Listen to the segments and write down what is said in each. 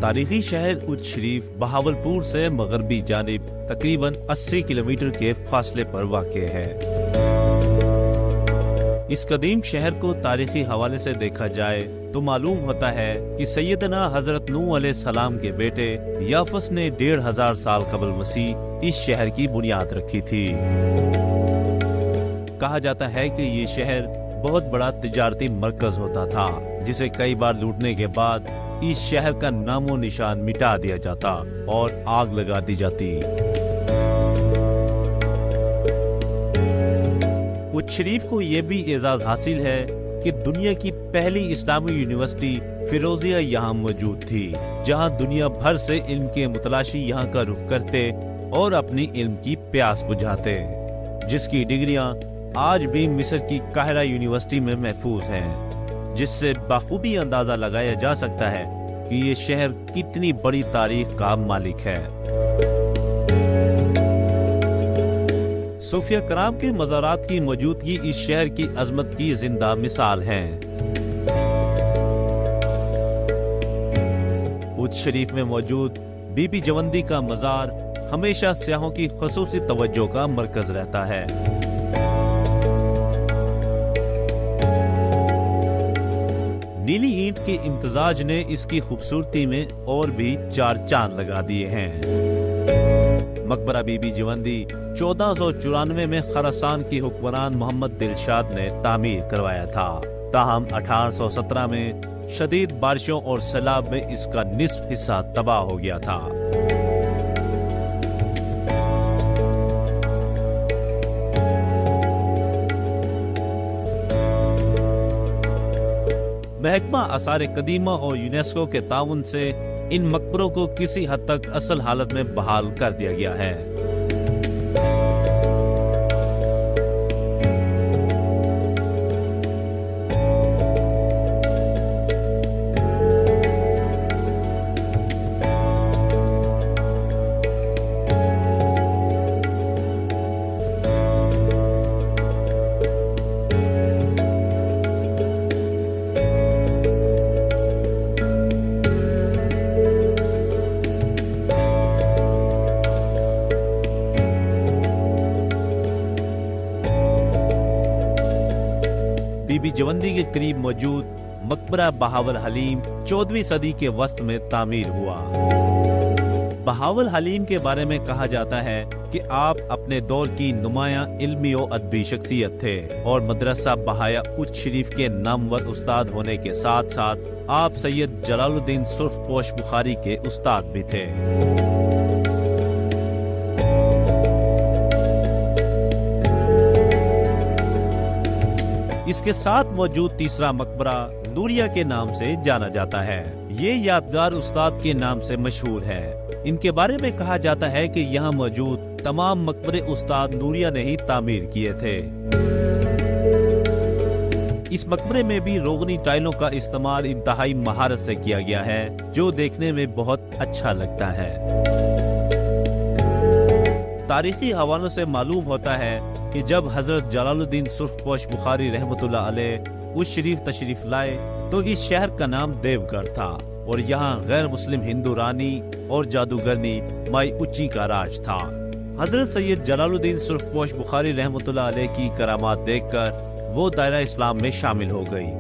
तारीखी शहर उच्च शरीफ बहावलपुर से मगरबी जानिब तकरीबन 80 किलोमीटर के फासले पर वाक़ है। इस कदीम शहर को तारीखी हवाले से देखा जाए तो मालूम होता है कि सैयदना हजरत नूह अलैहिस्सलाम के बेटे याफस ने 1500 साल कबल मसीह इस शहर की बुनियाद रखी थी। कहा जाता है कि ये शहर बहुत बड़ा तिजारती मरकज होता था, जिसे कई बार लूटने के बाद इस शहर का नामो निशान मिटा दिया जाता और आग लगा दी जाती। उच्च शरीफ को यह भी एजाज हासिल है कि दुनिया की पहली इस्लामी यूनिवर्सिटी फिरोजिया यहाँ मौजूद थी, जहाँ दुनिया भर से इल्म के मुतलाशी यहाँ का रुख करते और अपनी इल्म की प्यास बुझाते, जिसकी डिग्रियां आज भी मिस्र की काहिरा यूनिवर्सिटी में महफूज हैं, जिससे बाखूबी अंदाजा लगाया जा सकता है कि ये शहर कितनी बड़ी तारीख का मालिक है। सूफिया कराम के मज़ारात की मौजूदगी इस शहर की अजमत की जिंदा मिसाल है। उच्च शरीफ में मौजूद बीबी जवंदी का मज़ार हमेशा सियाहों की ख़ुसूसी तवज्जो का मरकज रहता है। नीली ईंट के इम्तजाज ने इसकी खूबसूरती में और भी 4 चांद लगा दिए हैं। मकबरा बीबी जवंदी 1494 में खरासान की हुक्मरान मोहम्मद दिलशाद ने तामीर करवाया था। ताहम 1817 में शदीद बारिशों और सैलाब में इसका निस्फ हिस्सा तबाह हो गया था। महकमा आसार कदीमा और यूनेस्को के ताउन से इन मकबरों को किसी हद तक असल हालत में बहाल कर दिया गया है। बीबी जवंदी के करीब मौजूद मकबरा बहावल हलीम 14वीं सदी के वस्त में तामीर हुआ। बहावल हलीम के बारे में कहा जाता है कि आप अपने दौर की नुमाया इल्मी और अदबी शख्सियत थे और मदरसा बहाया उच्च शरीफ के नामवर उस्ताद होने के साथ साथ आप सैयद जलालुद्दीन सुर्खपोश बुखारी के उस्ताद भी थे। इसके साथ मौजूद तीसरा मकबरा नूरिया के नाम से जाना जाता है। ये यादगार उस्ताद के नाम से मशहूर है। इनके बारे में कहा जाता है कि यहाँ मौजूद तमाम मकबरे उस्ताद नूरिया ने ही तामीर किए थे। इस मकबरे में भी रोगनी टाइलों का इस्तेमाल इंतहाई महारत से किया गया है, जो देखने में बहुत अच्छा लगता है। तारीखी हवालों से मालूम होता है कि जब हजरत जलालुद्दीन सुर्खपोश बुखारी रहमतुल्लाह अलैह उस शरीफ तशरीफ लाए तो इस शहर का नाम देवगढ़ था और यहाँ गैर मुस्लिम हिंदू रानी और जादूगरनी माई उच्ची का राज था। हजरत सैयद जलालुद्दीन सुर्खपोश बुखारी रहमतुल्लाह अलैह की करामात देखकर वो दायरा इस्लाम में शामिल हो गई।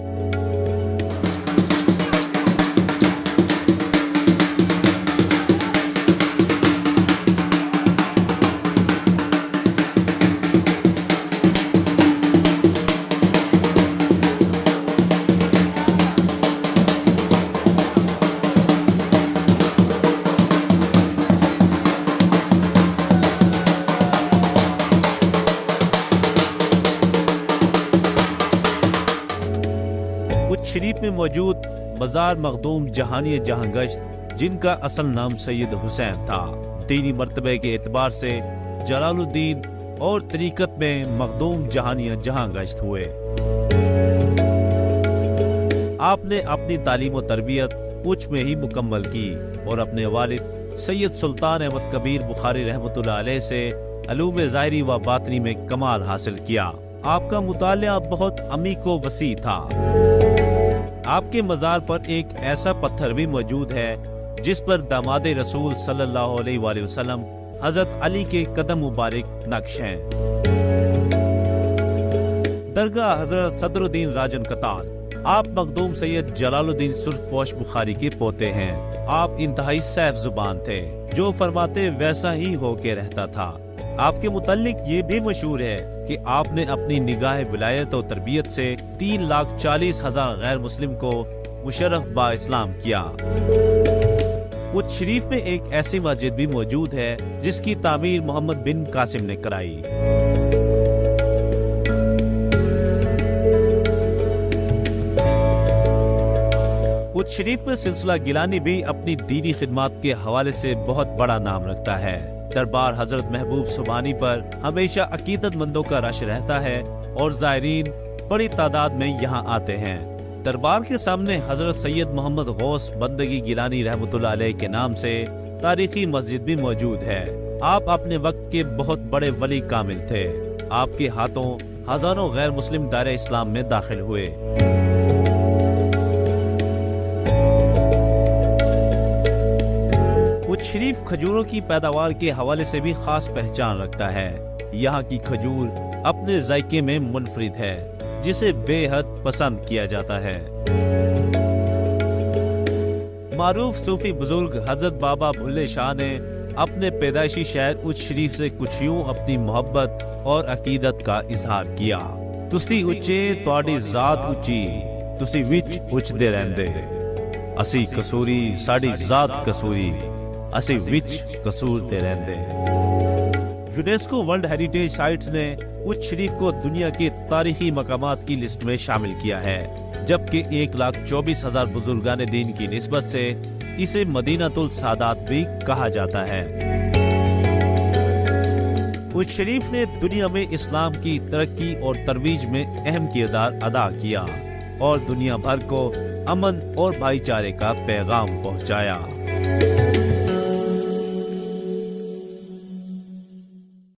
शरीफ में मौजूद मजार मखदूम जहानिया जहां गश्त, जिनका असल नाम सैयद हुसैन था, दीनी मर्तबे के एतबार से जलालुद्दीन और तरीकत में मखदूम जहानिया जहां गश्त हुए। आपने अपनी तालीम और तरबियत उच्च में ही मुकम्मल की और अपने वालिद सैयद सुल्तान अहमद कबीर बुखारी रहमतुल्लाह अलैह से अलूम ज़ाहिरी व बातनी में कमाल हासिल किया। आपका मुतालिया बहुत अमीक व वसी था। आपके मज़ार पर एक ऐसा पत्थर भी मौजूद है जिस पर दामाद रसूल सल्लल्लाहु अलैहि वसल्लम हजरत अली के कदम मुबारक नक्श हैं। दरगाह हजरत सदरुद्दीन राजन कताल। आप मखदूम सैयद जलालुद्दीन सुर्खपोश बुखारी के पोते हैं। आप इंतहाई सैफ जुबान थे, जो फरमाते वैसा ही होके रहता था। आपके मुतालिक ये भी मशहूर है कि आपने अपनी निगाह विलायत और तरबियत से 3,40,000 गैर मुस्लिम को मुशर्रफ बा इस्लाम किया। उच्च शरीफ में एक ऐसी मस्जिद भी मौजूद है जिसकी तामीर मोहम्मद बिन कासिम ने कराई। उच्च शरीफ में सिलसिला गिलानी भी अपनी दीनी खिदमत के हवाले से बहुत बड़ा नाम रखता है। दरबार हजरत महबूब सुबानी पर हमेशा अकीदतमंदों का रश रहता है और ज़ायरीन बड़ी तादाद में यहाँ आते हैं। दरबार के सामने हजरत सैयद मोहम्मद गौस बंदगी गिलानी रहमतुल्लाह अलैह के नाम से तारीखी मस्जिद भी मौजूद है। आप अपने वक्त के बहुत बड़े वली कामिल थे। आपके हाथों हजारों गैर मुस्लिम दायरे इस्लाम में दाखिल हुए। उच्च शरीफ खजूरों की पैदावार के हवाले से भी खास पहचान रखता है। यहाँ की खजूर अपने जायके में मुनफरिद है, जिसे बेहद पसंद किया जाता है। मारूफ सूफी बुजुर्ग हजरत बाबा भुल्ले शाह ने अपने पैदाइशी शहर उच्च शरीफ से कुछ यूं अपनी मोहब्बत और अकीदत का इजहार किया। तुसी उच्चे तुहाडी जात उच्ची, तुसी विच उच्चदे रहंदे। असी कसूरी साडी जात कसूरी, असी विच कसूरते रहंदे। यूनेस्को वर्ल्ड हेरिटेज साइट्स ने उच्च शरीफ को दुनिया के तारीखी मकामात की लिस्ट में शामिल किया है, जबकि 1,24,000 बुजुर्गान दीन की निस्बत से इसे मदीनातुल सादात भी कहा जाता है। उच्च शरीफ ने दुनिया में इस्लाम की तरक्की और तरवीज में अहम किरदार अदा किया और दुनिया भर को अमन और भाईचारे का पैगाम पहुंचाया।